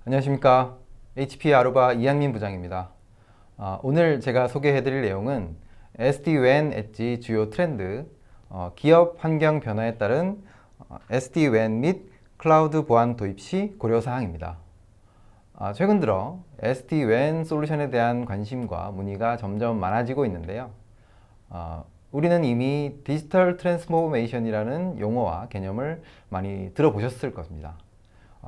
안녕하십니까. HP 아루바 이한민 부장입니다. 오늘 제가 소개해드릴 내용은 SD-WAN 엣지 주요 트렌드, 기업 환경 변화에 따른 SD-WAN 및 클라우드 보안 도입 시 고려사항입니다. 최근 들어 SD-WAN 솔루션에 대한 관심과 문의가 점점 많아지고 있는데요. 우리는 이미 디지털 트랜스포메이션이라는 용어와 개념을 많이 들어보셨을 겁니다.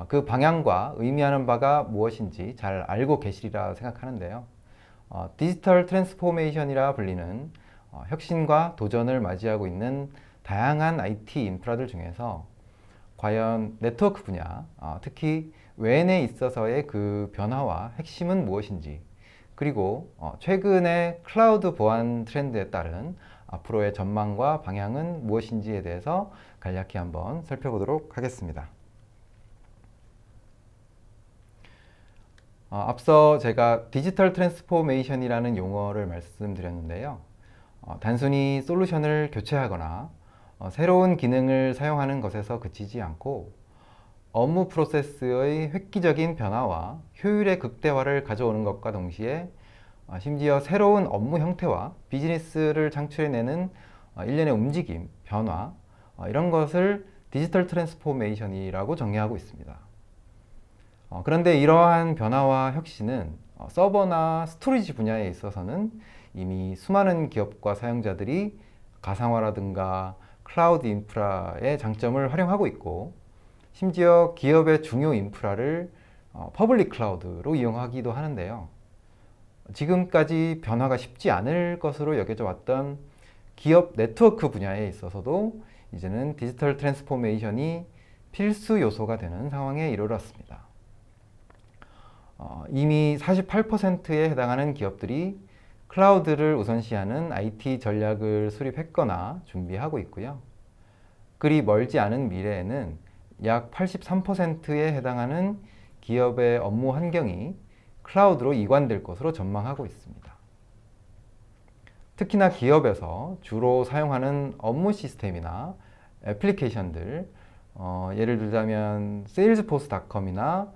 그 방향과 의미하는 바가 무엇인지 잘 알고 계시리라 생각하는데요. 디지털 트랜스포메이션이라 불리는 혁신과 도전을 맞이하고 있는 다양한 IT 인프라들 중에서 과연 네트워크 분야, 특히 WAN에 있어서의 그 변화와 핵심은 무엇인지, 그리고 최근의 클라우드 보안 트렌드에 따른 앞으로의 전망과 방향은 무엇인지에 대해서 간략히 한번 살펴보도록 하겠습니다. 앞서 제가 디지털 트랜스포메이션이라는 용어를 말씀드렸는데요. 단순히 솔루션을 교체하거나 새로운 기능을 사용하는 것에서 그치지 않고 업무 프로세스의 획기적인 변화와 효율의 극대화를 가져오는 것과 동시에 심지어 새로운 업무 형태와 비즈니스를 창출해내는 일련의 움직임, 변화, 이런 것을 디지털 트랜스포메이션이라고 정의하고 있습니다. 그런데 이러한 변화와 혁신은 서버나 스토리지 분야에 있어서는 이미 수많은 기업과 사용자들이 가상화라든가 클라우드 인프라의 장점을 활용하고 있고, 심지어 기업의 중요 인프라를 퍼블릭 클라우드로 이용하기도 하는데요. 지금까지 변화가 쉽지 않을 것으로 여겨져 왔던 기업 네트워크 분야에 있어서도 이제는 디지털 트랜스포메이션이 필수 요소가 되는 상황에 이르렀습니다. 이미 48%에 해당하는 기업들이 클라우드를 우선시하는 IT 전략을 수립했거나 준비하고 있고요. 그리 멀지 않은 미래에는 약 83%에 해당하는 기업의 업무 환경이 클라우드로 이관될 것으로 전망하고 있습니다. 특히나 기업에서 주로 사용하는 업무 시스템이나 애플리케이션들, 예를 들자면 세일즈포스닷컴이나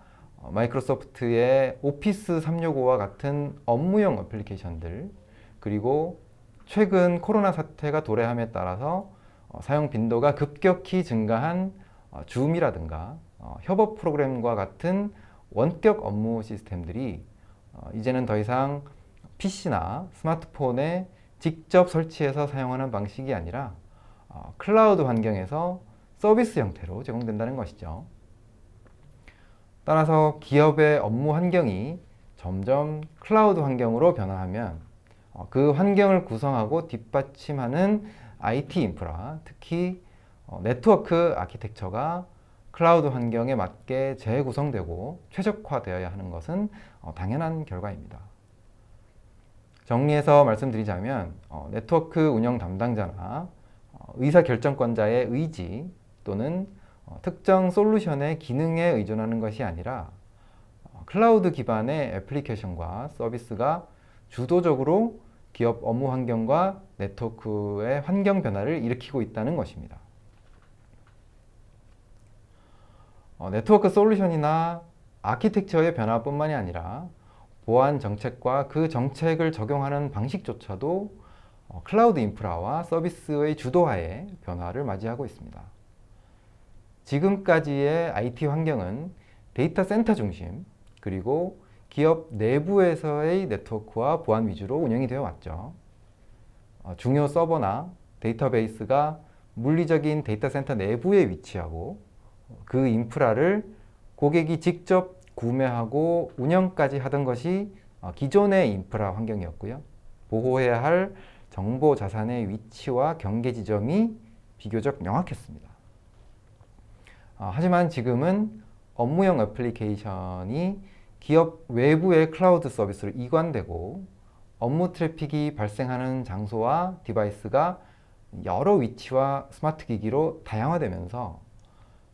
마이크로소프트의 오피스 365와 같은 업무용 애플리케이션들, 그리고 최근 코로나 사태가 도래함에 따라서 사용 빈도가 급격히 증가한 줌이라든가 협업 프로그램과 같은 원격 업무 시스템들이 이제는 더 이상 PC나 스마트폰에 직접 설치해서 사용하는 방식이 아니라 클라우드 환경에서 서비스 형태로 제공된다는 것이죠. 따라서 기업의 업무 환경이 점점 클라우드 환경으로 변화하면 그 환경을 구성하고 뒷받침하는 IT 인프라, 특히 네트워크 아키텍처가 클라우드 환경에 맞게 재구성되고 최적화되어야 하는 것은 당연한 결과입니다. 정리해서 말씀드리자면 네트워크 운영 담당자나 의사결정권자의 의지 또는 특정 솔루션의 기능에 의존하는 것이 아니라 클라우드 기반의 애플리케이션과 서비스가 주도적으로 기업 업무 환경과 네트워크의 환경 변화를 일으키고 있다는 것입니다. 네트워크 솔루션이나 아키텍처의 변화뿐만이 아니라 보안 정책과 그 정책을 적용하는 방식조차도 클라우드 인프라와 서비스의 주도하에 변화를 맞이하고 있습니다. 지금까지의 IT 환경은 데이터 센터 중심, 그리고 기업 내부에서의 네트워크와 보안 위주로 운영이 되어 왔죠. 중요 서버나 데이터베이스가 물리적인 데이터 센터 내부에 위치하고 그 인프라를 고객이 직접 구매하고 운영까지 하던 것이 기존의 인프라 환경이었고요. 보호해야 할 정보 자산의 위치와 경계 지점이 비교적 명확했습니다. 하지만 지금은 업무용 애플리케이션이 기업 외부의 클라우드 서비스로 이관되고 업무 트래픽이 발생하는 장소와 디바이스가 여러 위치와 스마트 기기로 다양화되면서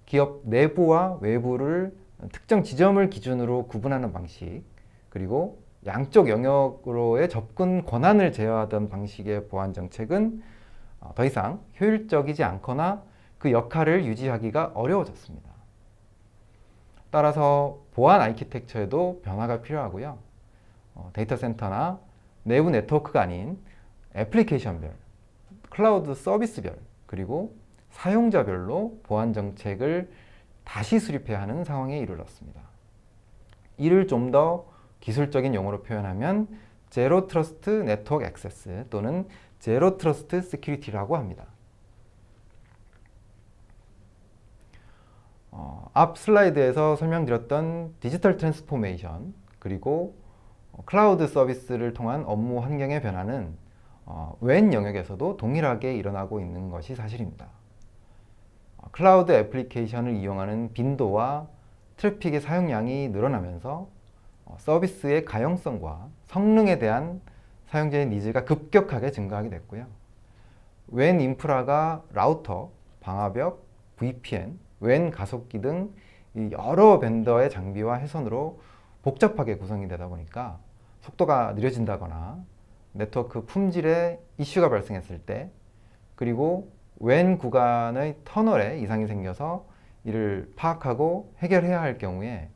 기업 내부와 외부를 특정 지점을 기준으로 구분하는 방식, 그리고 양쪽 영역으로의 접근 권한을 제어하던 방식의 보안 정책은 더 이상 효율적이지 않거나 그 역할을 유지하기가 어려워졌습니다. 따라서 보안 아키텍처에도 변화가 필요하고요. 데이터 센터나 내부 네트워크가 아닌 애플리케이션별, 클라우드 서비스별, 그리고 사용자별로 보안 정책을 다시 수립해야 하는 상황에 이르렀습니다. 이를 좀 더 기술적인 용어로 표현하면 제로 트러스트 네트워크 액세스 또는 제로 트러스트 시큐리티라고 합니다. 앞 슬라이드에서 설명드렸던 디지털 트랜스포메이션 그리고 클라우드 서비스를 통한 업무 환경의 변화는 웬 영역에서도 동일하게 일어나고 있는 것이 사실입니다. 클라우드 애플리케이션을 이용하는 빈도와 트래픽의 사용량이 늘어나면서 서비스의 가용성과 성능에 대한 사용자의 니즈가 급격하게 증가하게 됐고요. 웬 인프라가 라우터, 방화벽, VPN, 웬 가속기 등 여러 벤더의 장비와 회선으로 복잡하게 구성이 되다 보니까 속도가 느려진다거나 네트워크 품질에 이슈가 발생했을 때, 그리고 웬 구간의 터널에 이상이 생겨서 이를 파악하고 해결해야 할 경우에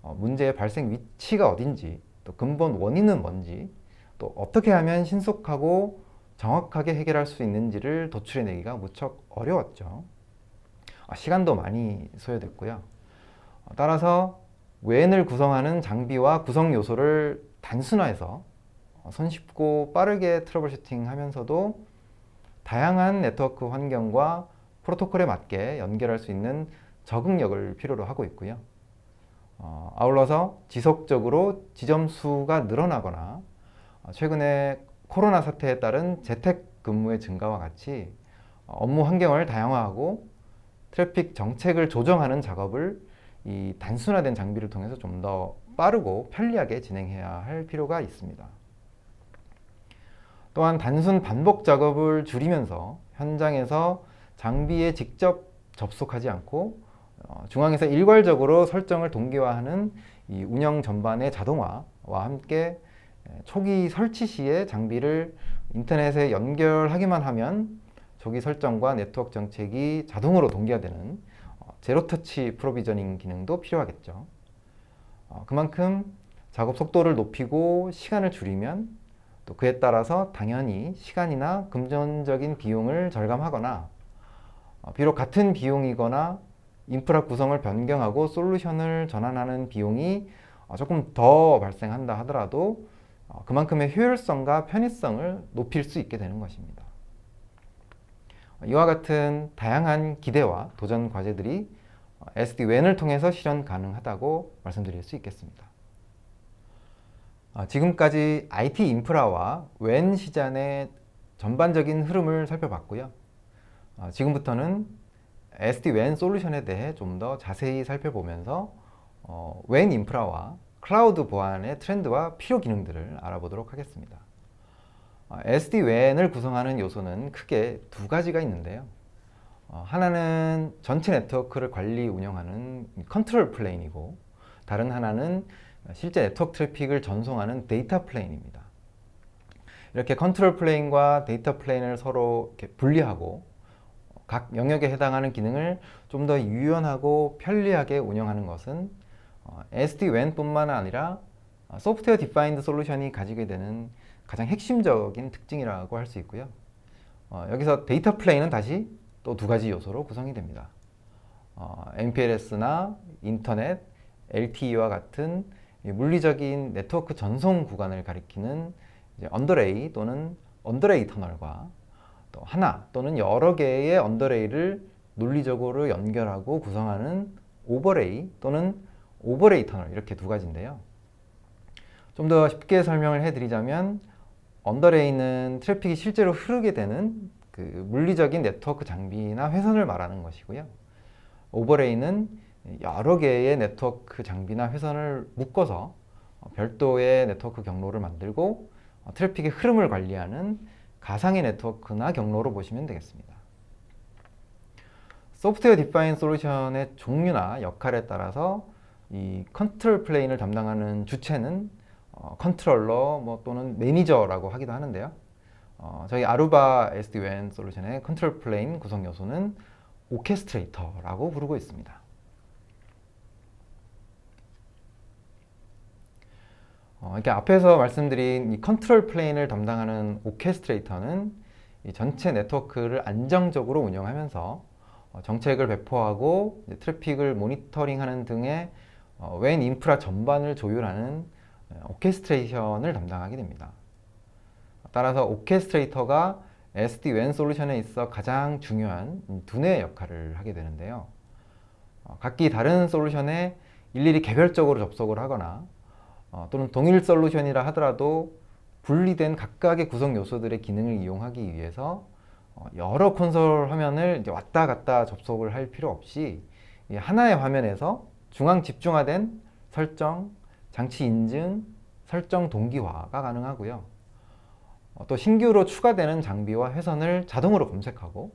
문제의 발생 위치가 어딘지, 또 근본 원인은 뭔지, 또 어떻게 하면 신속하고 정확하게 해결할 수 있는지를 도출해내기가 무척 어려웠죠. 시간도 많이 소요됐고요. 따라서 웬을 구성하는 장비와 구성 요소를 단순화해서 손쉽고 빠르게 트러블 슈팅하면서도 다양한 네트워크 환경과 프로토콜에 맞게 연결할 수 있는 적응력을 필요로 하고 있고요. 아울러서 지속적으로 지점 수가 늘어나거나 최근에 코로나 사태에 따른 재택 근무의 증가와 같이 업무 환경을 다양화하고 트래픽 정책을 조정하는 작업을 이 단순화된 장비를 통해서 좀 더 빠르고 편리하게 진행해야 할 필요가 있습니다. 또한 단순 반복 작업을 줄이면서 현장에서 장비에 직접 접속하지 않고 중앙에서 일괄적으로 설정을 동기화하는 이 운영 전반의 자동화와 함께 초기 설치 시에 장비를 인터넷에 연결하기만 하면 초기 설정과 네트워크 정책이 자동으로 동기화되는 제로터치 프로비저닝 기능도 필요하겠죠. 그만큼 작업 속도를 높이고 시간을 줄이면 또 그에 따라서 당연히 시간이나 금전적인 비용을 절감하거나 비록 같은 비용이거나 인프라 구성을 변경하고 솔루션을 전환하는 비용이 조금 더 발생한다 하더라도 그만큼의 효율성과 편의성을 높일 수 있게 되는 것입니다. 이와 같은 다양한 기대와 도전 과제들이 SD-WAN을 통해서 실현 가능하다고 말씀드릴 수 있겠습니다. 지금까지 IT 인프라와 WAN 시장의 전반적인 흐름을 살펴봤고요. 지금부터는 SD-WAN 솔루션에 대해 좀 더 자세히 살펴보면서 WAN 인프라와 클라우드 보안의 트렌드와 필요 기능들을 알아보도록 하겠습니다. SD-WAN을 구성하는 요소는 크게 두 가지가 있는데요. 하나는 전체 네트워크를 관리 운영하는 컨트롤 플레인이고, 다른 하나는 실제 네트워크 트래픽을 전송하는 데이터 플레인입니다. 이렇게 컨트롤 플레인과 데이터 플레인을 서로 이렇게 분리하고 각 영역에 해당하는 기능을 좀 더 유연하고 편리하게 운영하는 것은 SD-WAN뿐만 아니라 소프트웨어 디파인드 솔루션이 가지게 되는 가장 핵심적인 특징이라고 할 수 있고요. 여기서 데이터 플레인은 다시 또 두 가지 요소로 구성이 됩니다. MPLS나 인터넷, LTE와 같은 물리적인 네트워크 전송 구간을 가리키는 언더레이 또는 언더레이 터널과 또 하나 또는 여러 개의 언더레이를 논리적으로 연결하고 구성하는 오버레이 또는 오버레이 터널, 이렇게 두 가지인데요. 좀 더 쉽게 설명을 해드리자면 언더레이는 트래픽이 실제로 흐르게 되는 그 물리적인 네트워크 장비나 회선을 말하는 것이고요. 오버레이는 여러 개의 네트워크 장비나 회선을 묶어서 별도의 네트워크 경로를 만들고 트래픽의 흐름을 관리하는 가상의 네트워크나 경로로 보시면 되겠습니다. 소프트웨어 디파인 솔루션의 종류나 역할에 따라서 이 컨트롤 플레인을 담당하는 주체는 컨트롤러 또는 매니저라고 하기도 하는데요. 저희 아루바 SD-WAN 솔루션의 컨트롤 플레인 구성 요소는 오케스트레이터라고 부르고 있습니다. 이렇게 앞에서 말씀드린 이 컨트롤 플레인을 담당하는 오케스트레이터는 이 전체 네트워크를 안정적으로 운영하면서 정책을 배포하고 트래픽을 모니터링하는 등의 WAN 인프라 전반을 조율하는 오케스트레이션을 담당하게 됩니다. 따라서 오케스트레이터가 SD-WAN 솔루션에 있어 가장 중요한 두뇌의 역할을 하게 되는데요. 각기 다른 솔루션에 일일이 개별적으로 접속을 하거나 또는 동일 솔루션이라 하더라도 분리된 각각의 구성 요소들의 기능을 이용하기 위해서 여러 콘솔 화면을 이제 왔다 갔다 접속을 할 필요 없이 하나의 화면에서 중앙 집중화된 설정, 장치 인증, 설정 동기화가 가능하고요. 또 신규로 추가되는 장비와 회선을 자동으로 검색하고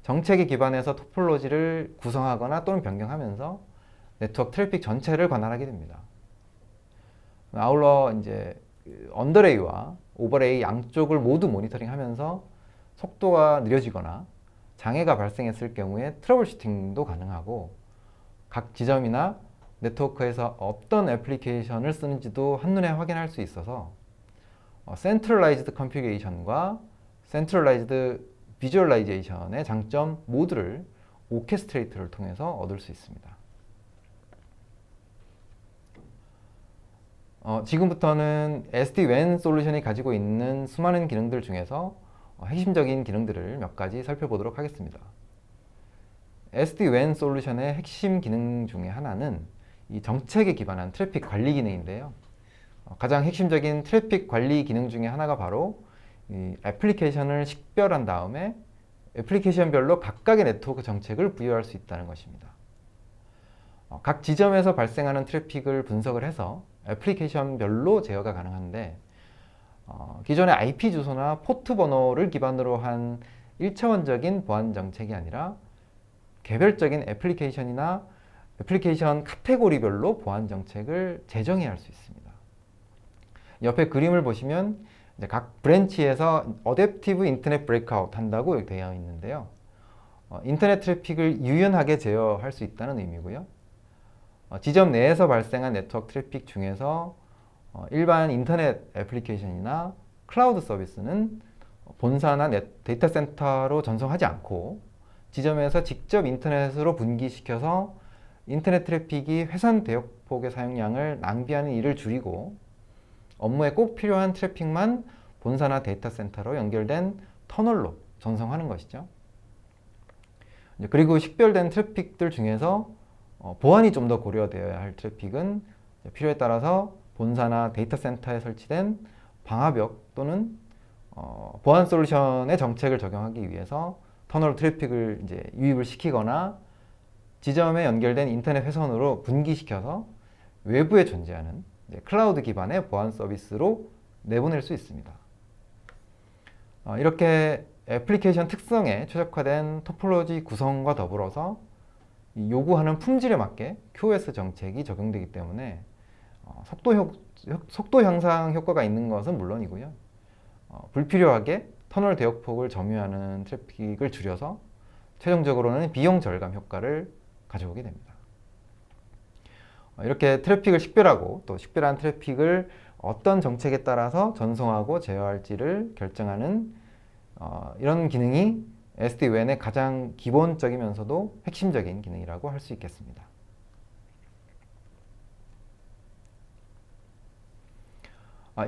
정책에 기반해서 토폴로지를 구성하거나 또는 변경하면서 네트워크 트래픽 전체를 관할하게 됩니다. 아울러 이제 언더레이와 오버레이 양쪽을 모두 모니터링하면서 속도가 느려지거나 장애가 발생했을 경우에 트러블 슈팅도 가능하고 각 지점이나 네트워크에서 어떤 애플리케이션을 쓰는지도 한눈에 확인할 수 있어서 센트럴라이즈드 컨피그레이션과 센트럴라이즈드 비주얼라이제이션의 장점 모두를 오케스트레이터를 통해서 얻을 수 있습니다. 지금부터는 SD-WAN 솔루션이 가지고 있는 수많은 기능들 중에서 핵심적인 기능들을 몇 가지 살펴보도록 하겠습니다. SD-WAN 솔루션의 핵심 기능 중에 하나는 이 정책에 기반한 트래픽 관리 기능인데요. 가장 핵심적인 트래픽 관리 기능 중에 하나가 바로 이 애플리케이션을 식별한 다음에 애플리케이션별로 각각의 네트워크 정책을 부여할 수 있다는 것입니다. 각 지점에서 발생하는 트래픽을 분석을 해서 애플리케이션별로 제어가 가능한데 기존의 IP 주소나 포트 번호를 기반으로 한 1차원적인 보안 정책이 아니라 개별적인 애플리케이션이나 애플리케이션 카테고리별로 보안 정책을 재정해야 할 수 있습니다. 옆에 그림을 보시면 이제 각 브랜치에서 어댑티브 인터넷 브레이크아웃 한다고 되어 있는데요. 인터넷 트래픽을 유연하게 제어할 수 있다는 의미고요. 지점 내에서 발생한 네트워크 트래픽 중에서 일반 인터넷 애플리케이션이나 클라우드 서비스는 본사나 데이터 센터로 전송하지 않고 지점에서 직접 인터넷으로 분기시켜서 인터넷 트래픽이 회선 대역폭의 사용량을 낭비하는 일을 줄이고 업무에 꼭 필요한 트래픽만 본사나 데이터 센터로 연결된 터널로 전송하는 것이죠. 그리고 식별된 트래픽들 중에서 보안이 좀 더 고려되어야 할 트래픽은 필요에 따라서 본사나 데이터 센터에 설치된 방화벽 또는 보안 솔루션의 정책을 적용하기 위해서 터널 트래픽을 이제 유입을 시키거나 지점에 연결된 인터넷 회선으로 분기시켜서 외부에 존재하는 클라우드 기반의 보안 서비스로 내보낼 수 있습니다. 이렇게 애플리케이션 특성에 최적화된 토폴로지 구성과 더불어서 요구하는 품질에 맞게 QoS 정책이 적용되기 때문에 속도 향상 효과가 있는 것은 물론이고요. 불필요하게 터널 대역폭을 점유하는 트래픽을 줄여서 최종적으로는 비용 절감 효과를 가져오게 됩니다. 이렇게 트래픽을 식별하고 또 식별한 트래픽을 어떤 정책에 따라서 전송하고 제어할지를 결정하는 이런 기능이 SD-WAN의 가장 기본적이면서도 핵심적인 기능이라고 할 수 있겠습니다.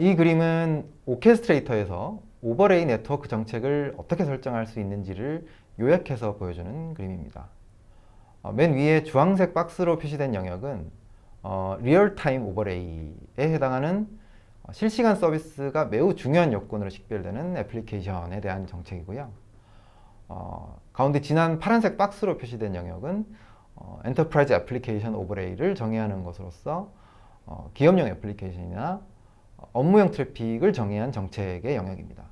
이 그림은 오케스트레이터에서 오버레이 네트워크 정책을 어떻게 설정할 수 있는지를 요약해서 보여주는 그림입니다. 맨 위에 주황색 박스로 표시된 영역은 리얼타임 오버레이에 해당하는 실시간 서비스가 매우 중요한 요건으로 식별되는 애플리케이션에 대한 정책이고요. 가운데 진한 파란색 박스로 표시된 영역은 엔터프라이즈 애플리케이션 오버레이를 정의하는 것으로서 기업용 애플리케이션이나 업무용 트래픽을 정의한 정책의 영역입니다.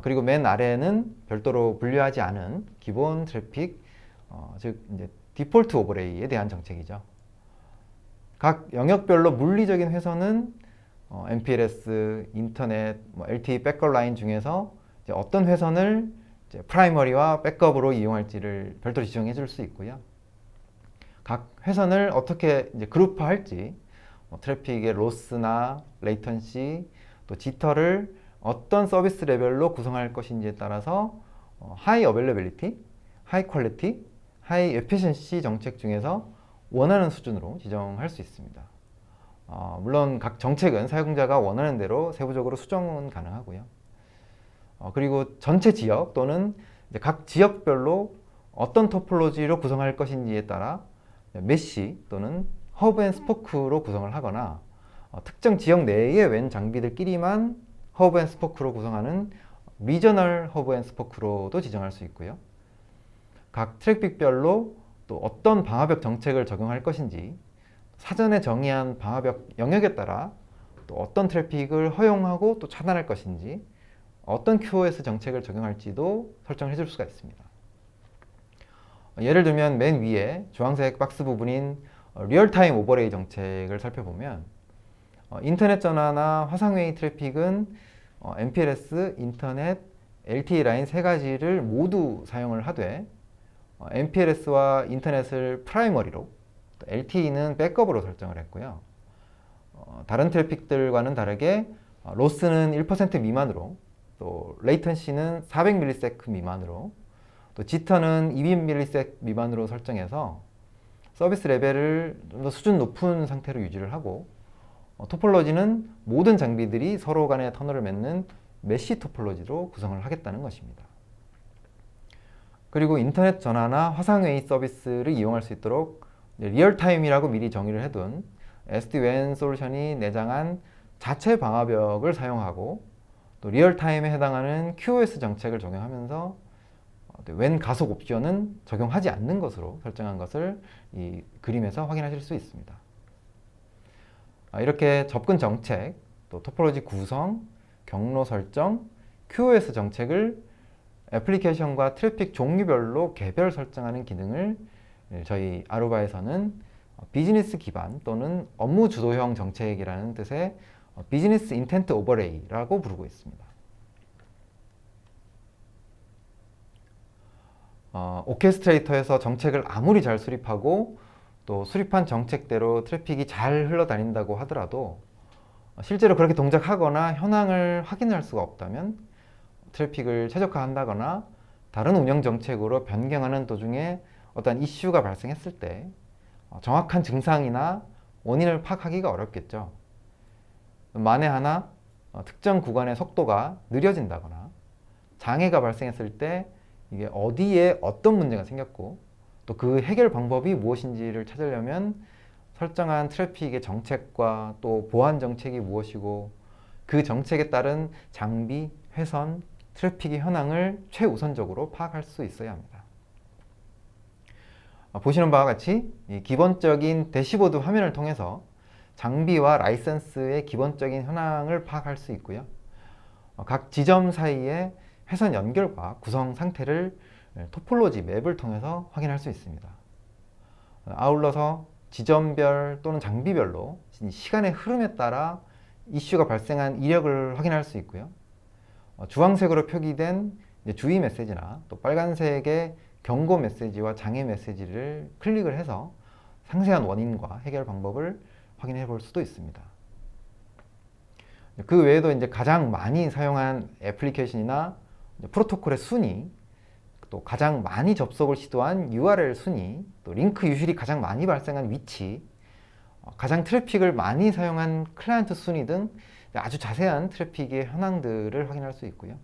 그리고 맨 아래에는 별도로 분류하지 않은 기본 트래픽, 즉 이제 디폴트 오버레이에 대한 정책이죠. 각 영역별로 물리적인 회선은 MPLS, 인터넷, LTE 백업 라인 중에서 이제 어떤 회선을 이제 프라이머리와 백업으로 이용할지를 별도로 지정해 줄 수 있고요. 각 회선을 어떻게 이제 그룹화할지, 트래픽의 로스나 레이턴시, 또 지터를 어떤 서비스 레벨로 구성할 것인지에 따라서 하이 어벨러빌리티, 하이 퀄리티, 하이 에피션시 정책 중에서 원하는 수준으로 지정할 수 있습니다. 물론 각 정책은 사용자가 원하는 대로 세부적으로 수정은 가능하고요. 그리고 전체 지역 또는 이제 각 지역별로 어떤 토폴로지로 구성할 것인지에 따라 메쉬 또는 허브 앤 스포크로 구성을 하거나 특정 지역 내의 웬 장비들끼리만 허브 앤 스포크로 구성하는 리저널 허브 앤 스포크로도 지정할 수 있고요. 각 트래픽별로 또 어떤 방화벽 정책을 적용할 것인지 사전에 정의한 방화벽 영역에 따라 또 어떤 트래픽을 허용하고 또 차단할 것인지 어떤 QoS 정책을 적용할지도 설정해 줄 수가 있습니다. 예를 들면 맨 위에 주황색 박스 부분인 리얼타임 오버레이 정책을 살펴보면 인터넷 전화나 화상회의 트래픽은 MPLS, 인터넷, LTE 라인 세 가지를 모두 사용을 하되 MPLS와 인터넷을 프라이머리로 LTE는 백업으로 설정을 했고요. 다른 트래픽들과는 다르게 로스는 1% 미만으로 또 레이턴시는 400ms 미만으로 또 지터는 200ms 미만으로 설정해서 서비스 레벨을 좀 더 수준 높은 상태로 유지를 하고 토폴로지는 모든 장비들이 서로 간의 터널을 맺는 메쉬 토폴로지로 구성을 하겠다는 것입니다. 그리고 인터넷 전화나 화상회의 서비스를 이용할 수 있도록 리얼타임이라고 미리 정의를 해둔 SD-WAN 솔루션이 내장한 자체 방화벽을 사용하고 또 리얼타임에 해당하는 QoS 정책을 적용하면서 WAN 가속 옵션은 적용하지 않는 것으로 설정한 것을 이 그림에서 확인하실 수 있습니다. 이렇게 접근 정책, 또 토폴로지 구성, 경로 설정, QoS 정책을 애플리케이션과 트래픽 종류별로 개별 설정하는 기능을 저희 아루바에서는 비즈니스 기반 또는 업무 주도형 정책이라는 뜻의 비즈니스 인텐트 오버레이라고 부르고 있습니다. 오케스트레이터에서 정책을 아무리 잘 수립하고 또 수립한 정책대로 트래픽이 잘 흘러다닌다고 하더라도 실제로 그렇게 동작하거나 현황을 확인할 수가 없다면 트래픽을 최적화한다거나 다른 운영 정책으로 변경하는 도중에 어떤 이슈가 발생했을 때 정확한 증상이나 원인을 파악하기가 어렵겠죠. 만에 하나 특정 구간의 속도가 느려진다거나 장애가 발생했을 때 이게 어디에 어떤 문제가 생겼고 또 그 해결 방법이 무엇인지를 찾으려면 설정한 트래픽의 정책과 또 보안 정책이 무엇이고 그 정책에 따른 장비, 회선, 트래픽의 현황을 최우선적으로 파악할 수 있어야 합니다. 보시는 바와 같이 이 기본적인 대시보드 화면을 통해서 장비와 라이선스의 기본적인 현황을 파악할 수 있고요. 각 지점 사이의 회선 연결과 구성 상태를 토폴로지 맵을 통해서 확인할 수 있습니다. 아울러서 지점별 또는 장비별로 시간의 흐름에 따라 이슈가 발생한 이력을 확인할 수 있고요. 주황색으로 표기된 주의 메시지나 또 빨간색의 경고 메시지와 장애 메시지를 클릭을 해서 상세한 원인과 해결 방법을 확인해 볼 수도 있습니다. 그 외에도 이제 가장 많이 사용한 애플리케이션이나 프로토콜의 순위, 또 가장 많이 접속을 시도한 URL 순위, 또 링크 유실이 가장 많이 발생한 위치, 가장 트래픽을 많이 사용한 클라이언트 순위 등 아주 자세한 트래픽의 현황들을 확인할 수 있고요.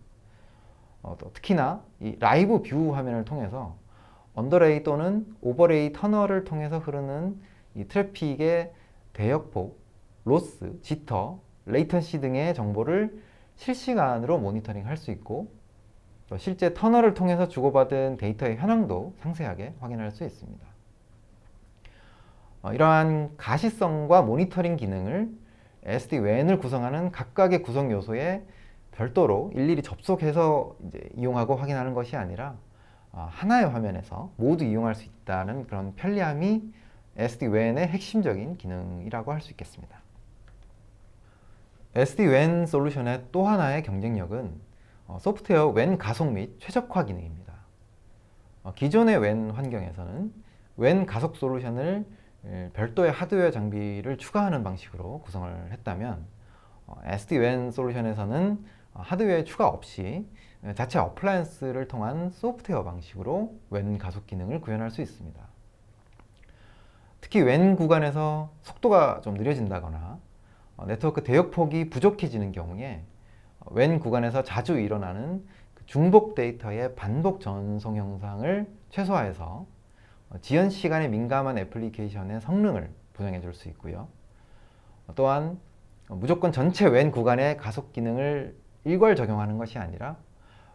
또 특히나 이 라이브 뷰 화면을 통해서 언더레이 또는 오버레이 터널을 통해서 흐르는 이 트래픽의 대역폭, 로스, 지터, 레이턴시 등의 정보를 실시간으로 모니터링 할 수 있고 또 실제 터널을 통해서 주고받은 데이터의 현황도 상세하게 확인할 수 있습니다. 이러한 가시성과 모니터링 기능을 SD-WAN을 구성하는 각각의 구성 요소에 별도로 일일이 접속해서 이제 이용하고 확인하는 것이 아니라 하나의 화면에서 모두 이용할 수 있다는 그런 편리함이 SD-WAN의 핵심적인 기능이라고 할 수 있겠습니다. SD-WAN 솔루션의 또 하나의 경쟁력은 소프트웨어 WAN 가속 및 최적화 기능입니다. 기존의 WAN 환경에서는 WAN 가속 솔루션을 별도의 하드웨어 장비를 추가하는 방식으로 구성을 했다면 SD-WAN 솔루션에서는 하드웨어 추가 없이 자체 어플라이언스를 통한 소프트웨어 방식으로 WAN 가속 기능을 구현할 수 있습니다. 특히 WAN 구간에서 속도가 좀 느려진다거나 네트워크 대역폭이 부족해지는 경우에 WAN 구간에서 자주 일어나는 중복 데이터의 반복 전송 현상을 최소화해서 지연 시간에 민감한 애플리케이션의 성능을 보장해 줄 수 있고요. 또한 무조건 전체 WAN 구간의 가속 기능을 일괄 적용하는 것이 아니라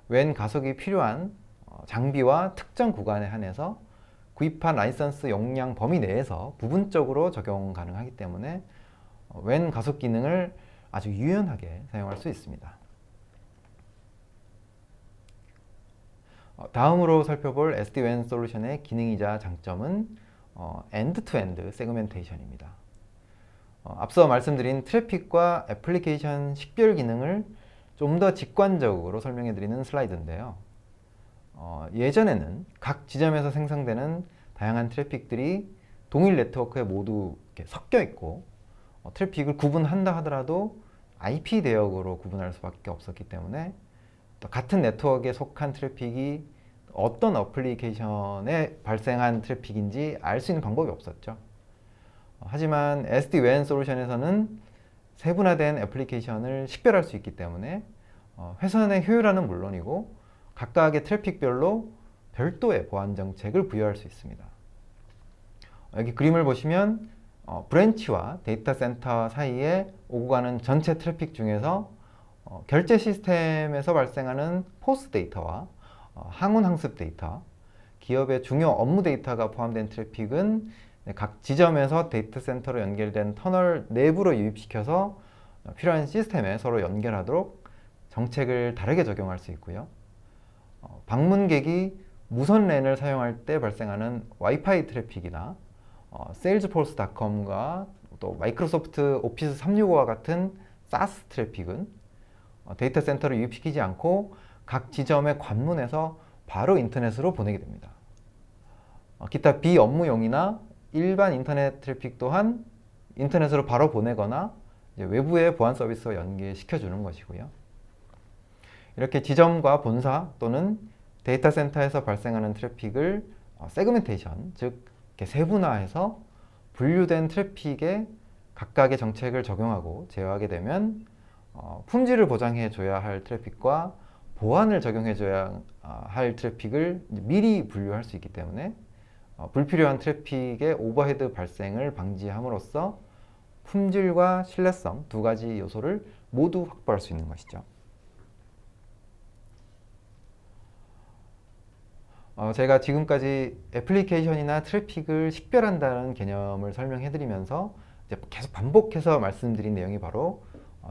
WAN 가속이 필요한 장비와 특정 구간에 한해서 구입한 라이선스 용량 범위 내에서 부분적으로 적용 가능하기 때문에 WAN 가속 기능을 아주 유연하게 사용할 수 있습니다. 다음으로 살펴볼 SD-WAN 솔루션의 기능이자 장점은 엔드-투-엔드 세그멘테이션입니다. 앞서 말씀드린 트래픽과 애플리케이션 식별 기능을 좀 더 직관적으로 설명해 드리는 슬라이드인데요. 예전에는 각 지점에서 생성되는 다양한 트래픽들이 동일 네트워크에 모두 이렇게 섞여 있고 트래픽을 구분한다 하더라도 IP 대역으로 구분할 수밖에 없었기 때문에 또 같은 네트워크에 속한 트래픽이 어떤 어플리케이션에 발생한 트래픽인지 알 수 있는 방법이 없었죠. 하지만 SD-WAN 솔루션에서는 세분화된 애플리케이션을 식별할 수 있기 때문에 회선의 효율화는 물론이고 각각의 트래픽별로 별도의 보안 정책을 부여할 수 있습니다. 여기 그림을 보시면 브랜치와 데이터 센터 사이에 오고 가는 전체 트래픽 중에서 결제 시스템에서 발생하는 포스 데이터와 항운 항습 데이터, 기업의 중요 업무 데이터가 포함된 트래픽은 각 지점에서 데이터 센터로 연결된 터널 내부로 유입시켜서 필요한 시스템에 서로 연결하도록 정책을 다르게 적용할 수 있고요. 방문객이 무선 랜을 사용할 때 발생하는 와이파이 트래픽이나 세일즈포스닷컴과 또 마이크로소프트 오피스 365와 같은 사스 트래픽은 데이터 센터를 유입시키지 않고 각 지점의 관문에서 바로 인터넷으로 보내게 됩니다. 기타 비업무용이나 일반 인터넷 트래픽 또한 인터넷으로 바로 보내거나 외부의 보안 서비스와 연계시켜 주는 것이고요. 이렇게 지점과 본사 또는 데이터 센터에서 발생하는 트래픽을 세그멘테이션, 즉 세분화해서 분류된 트래픽에 각각의 정책을 적용하고 제어하게 되면 품질을 보장해 줘야 할 트래픽과 보안을 적용해 줘야 할 트래픽을 미리 분류할 수 있기 때문에 불필요한 트래픽의 오버헤드 발생을 방지함으로써 품질과 신뢰성 두 가지 요소를 모두 확보할 수 있는 것이죠. 제가 지금까지 애플리케이션이나 트래픽을 식별한다는 개념을 설명해 드리면서 계속 반복해서 말씀드린 내용이 바로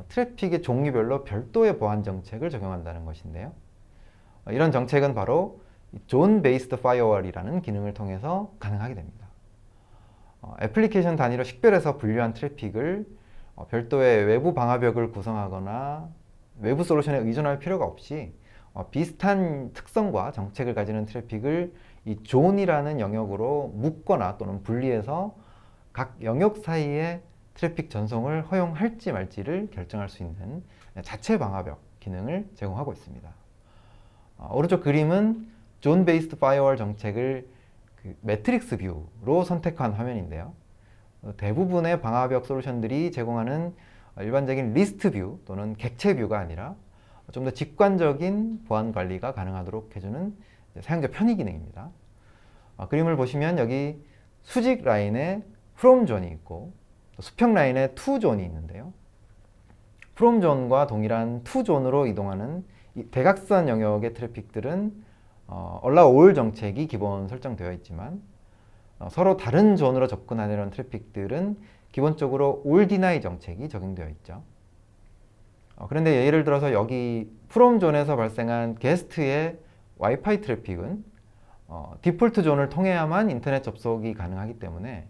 트래픽의 종류별로 별도의 보안 정책을 적용한다는 것인데요. 이런 정책은 바로 존 베이스드 파이어월이라는 기능을 통해서 가능하게 됩니다. 애플리케이션 단위로 식별해서 분류한 트래픽을 별도의 외부 방화벽을 구성하거나 외부 솔루션에 의존할 필요가 없이 비슷한 특성과 정책을 가지는 트래픽을 이 존이라는 영역으로 묶거나 또는 분리해서 각 영역 사이에 트래픽 전송을 허용할지 말지를 결정할 수 있는 자체 방화벽 기능을 제공하고 있습니다. 오른쪽 그림은 존 베이스드 파이어월 정책을 매트릭스 뷰로 선택한 화면인데요. 대부분의 방화벽 솔루션들이 제공하는 일반적인 리스트 뷰 또는 객체 뷰가 아니라 좀 더 직관적인 보안 관리가 가능하도록 해주는 사용자 편의 기능입니다. 그림을 보시면 여기 수직 라인에 from 존이 있고 수평 라인에 to 존이 있는데요. from 존과 동일한 to 존으로 이동하는 이 대각선 영역의 트래픽들은 allow all 정책이 기본 설정되어 있지만 서로 다른 존으로 접근하려는 트래픽들은 기본적으로 all deny 정책이 적용되어 있죠. 그런데 예를 들어서 여기 from 존에서 발생한 게스트의 와이파이 트래픽은 디폴트 존을 통해야만 인터넷 접속이 가능하기 때문에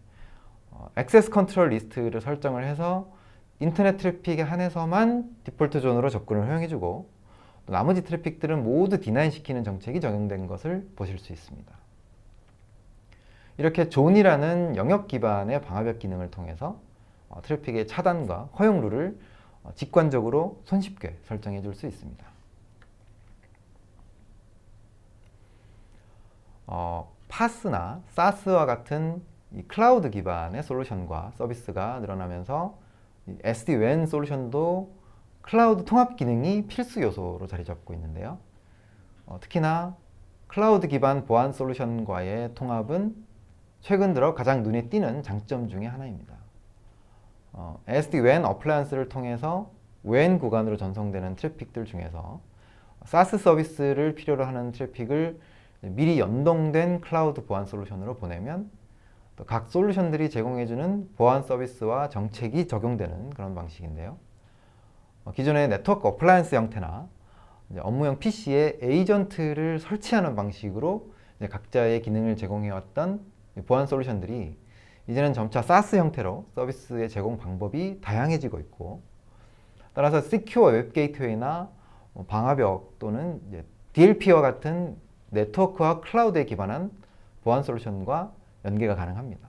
액세스 컨트롤 리스트를 설정을 해서 인터넷 트래픽에 한해서만 디폴트 존으로 접근을 허용해주고 또 나머지 트래픽들은 모두 디나이 시키는 정책이 적용된 것을 보실 수 있습니다. 이렇게 존이라는 영역 기반의 방화벽 기능을 통해서 트래픽의 차단과 허용 룰을 직관적으로 손쉽게 설정해 줄 수 있습니다. 파스나 사스와 같은 이 클라우드 기반의 솔루션과 서비스가 늘어나면서 이 SD-WAN 솔루션도 클라우드 통합 기능이 필수 요소로 자리 잡고 있는데요. 특히나 클라우드 기반 보안 솔루션과의 통합은 최근 들어 가장 눈에 띄는 장점 중에 하나입니다. SD-WAN 어플라이언스를 통해서 WAN 구간으로 전송되는 트래픽들 중에서 사스 서비스를 필요로 하는 트래픽을 미리 연동된 클라우드 보안 솔루션으로 보내면 또 각 솔루션들이 제공해주는 보안 서비스와 정책이 적용되는 그런 방식인데요. 기존의 네트워크 어플라이언스 형태나 업무용 PC에 에이전트를 설치하는 방식으로 각자의 기능을 제공해왔던 보안 솔루션들이 이제는 점차 사스 형태로 서비스의 제공 방법이 다양해지고 있고, 따라서 시큐어 웹 게이트웨이나 방화벽 또는 DLP와 같은 네트워크와 클라우드에 기반한 보안 솔루션과 연계가 가능합니다.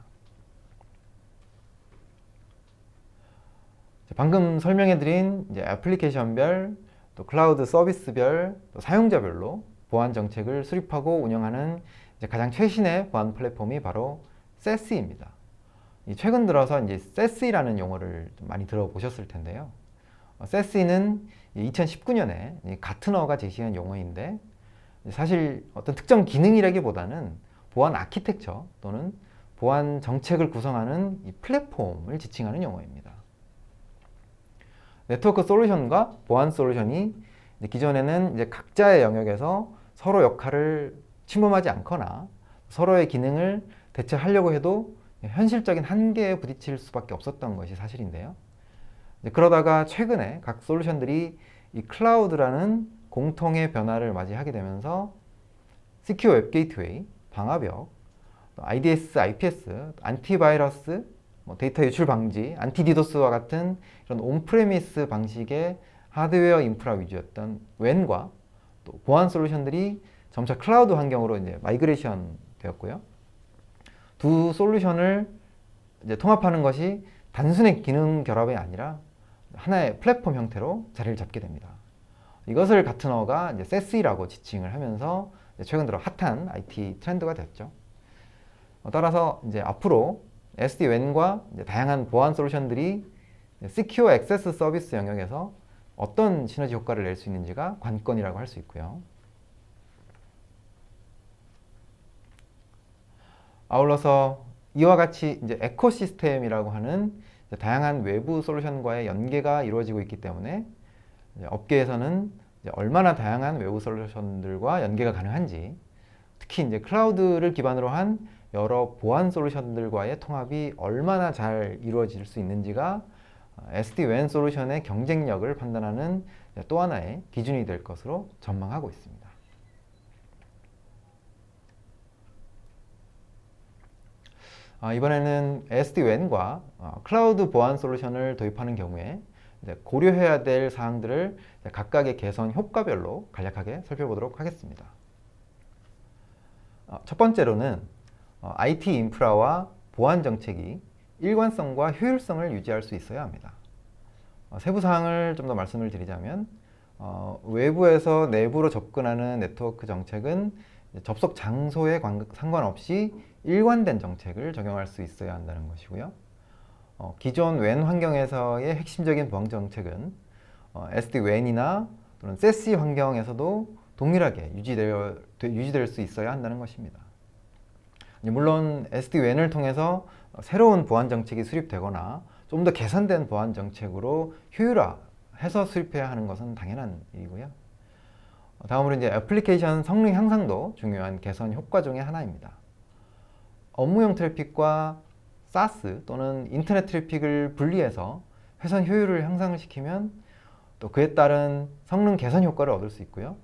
방금 설명해드린 애플리케이션별, 또 클라우드 서비스별, 또 사용자별로 보안 정책을 수립하고 운영하는 가장 최신의 보안 플랫폼이 바로 SASE입니다. 최근 들어서 SASE라는 용어를 좀 많이 들어보셨을 텐데요. SASE는 2019년에 가트너가 제시한 용어인데, 사실 어떤 특정 기능이라기보다는 보안 아키텍처 또는 보안 정책을 구성하는 이 플랫폼을 지칭하는 용어입니다. 네트워크 솔루션과 보안 솔루션이 기존에는 각자의 영역에서 서로 역할을 침범하지 않거나 서로의 기능을 대체하려고 해도 현실적인 한계에 부딪힐 수밖에 없었던 것이 사실인데요. 그러다가 최근에 각 솔루션들이 이 클라우드라는 공통의 변화를 맞이하게 되면서 시큐어 웹 게이트웨이, 방화벽, IDS, IPS, 안티바이러스, 데이터 유출 방지, 안티디도스와 같은 이런 온프레미스 방식의 하드웨어 인프라 위주였던 WAN과 또 보안 솔루션들이 점차 클라우드 환경으로 마이그레이션 되었고요. 두 솔루션을 통합하는 것이 단순히 기능 결합이 아니라 하나의 플랫폼 형태로 자리를 잡게 됩니다. 이것을 가트너가 SASE라고 지칭을 하면서 최근 들어 핫한 IT 트렌드가 됐죠. 따라서 앞으로 SD-WAN과 다양한 보안 솔루션들이 Secure Access 서비스 영역에서 어떤 시너지 효과를 낼 수 있는지가 관건이라고 할 수 있고요. 아울러서 이와 같이 에코시스템이라고 하는 다양한 외부 솔루션과의 연계가 이루어지고 있기 때문에 업계에서는 얼마나 다양한 외부 솔루션들과 연계가 가능한지, 특히 클라우드를 기반으로 한 여러 보안 솔루션들과의 통합이 얼마나 잘 이루어질 수 있는지가 SD-WAN 솔루션의 경쟁력을 판단하는 또 하나의 기준이 될 것으로 전망하고 있습니다. 이번에는 SD-WAN과 클라우드 보안 솔루션을 도입하는 경우에 고려해야 될 사항들을 각각의 개선 효과별로 간략하게 살펴보도록 하겠습니다. 첫 번째로는 IT 인프라와 보안 정책이 일관성과 효율성을 유지할 수 있어야 합니다. 세부 사항을 좀 더 말씀을 드리자면 외부에서 내부로 접근하는 네트워크 정책은 접속 장소에 상관없이 일관된 정책을 적용할 수 있어야 한다는 것이고요. 기존 WAN 환경에서의 핵심적인 보안 정책은 SD-WAN이나 또는 SASE 환경에서도 동일하게 유지될 수 있어야 한다는 것입니다. 물론 SD-WAN을 통해서 새로운 보안 정책이 수립되거나 좀 더 개선된 보안 정책으로 효율화해서 수립해야 하는 것은 당연한 일이고요. 다음으로 애플리케이션 성능 향상도 중요한 개선 효과 중에 하나입니다. 업무용 트래픽과 사스 또는 인터넷 트래픽을 분리해서 회선 효율을 향상을 시키면 또 그에 따른 성능 개선 효과를 얻을 수 있고요.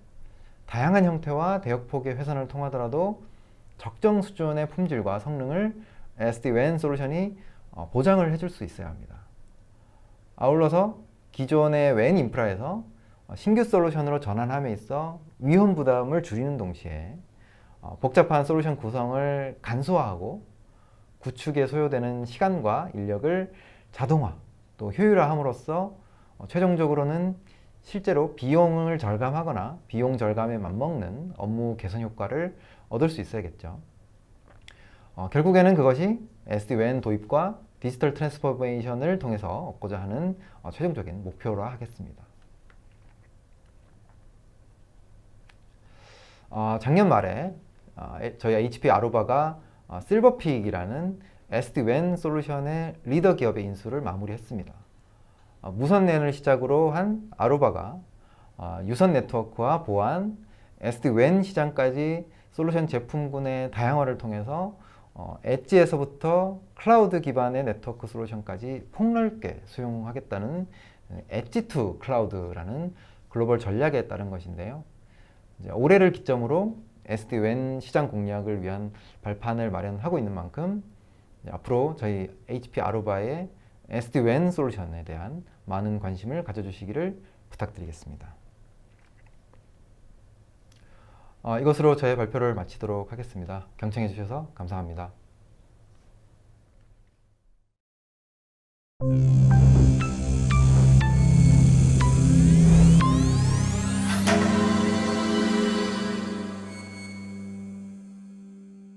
다양한 형태와 대역폭의 회선을 통하더라도 적정 수준의 품질과 성능을 SD-WAN 솔루션이 보장을 해줄 수 있어야 합니다. 아울러서 기존의 WAN 인프라에서 신규 솔루션으로 전환함에 있어 위험 부담을 줄이는 동시에 복잡한 솔루션 구성을 간소화하고 구축에 소요되는 시간과 인력을 자동화 또 효율화함으로써 최종적으로는 실제로 비용을 절감하거나 비용 절감에 맞먹는 업무 개선 효과를 얻을 수 있어야겠죠. 결국에는 그것이 SD-WAN 도입과 디지털 트랜스포메이션을 통해서 얻고자 하는 최종적인 목표라 하겠습니다. 작년 말에 저희 HP 아루바가 실버픽이라는 SD-WAN 솔루션의 리더 기업의 인수를 마무리했습니다. 무선 랜을 시작으로 한 아루바가 유선 네트워크와 보안, SD-WAN 시장까지 솔루션 제품군의 다양화를 통해서 엣지에서부터 클라우드 기반의 네트워크 솔루션까지 폭넓게 수용하겠다는 엣지 투 클라우드라는 글로벌 전략에 따른 것인데요. 올해를 기점으로 SD-WAN 시장 공략을 위한 발판을 마련하고 있는 만큼 앞으로 저희 HP 아루바의 SD-WAN 솔루션에 대한 많은 관심을 가져주시기를 부탁드리겠습니다. 이것으로 저의 발표를 마치도록 하겠습니다. 경청해 주셔서 감사합니다.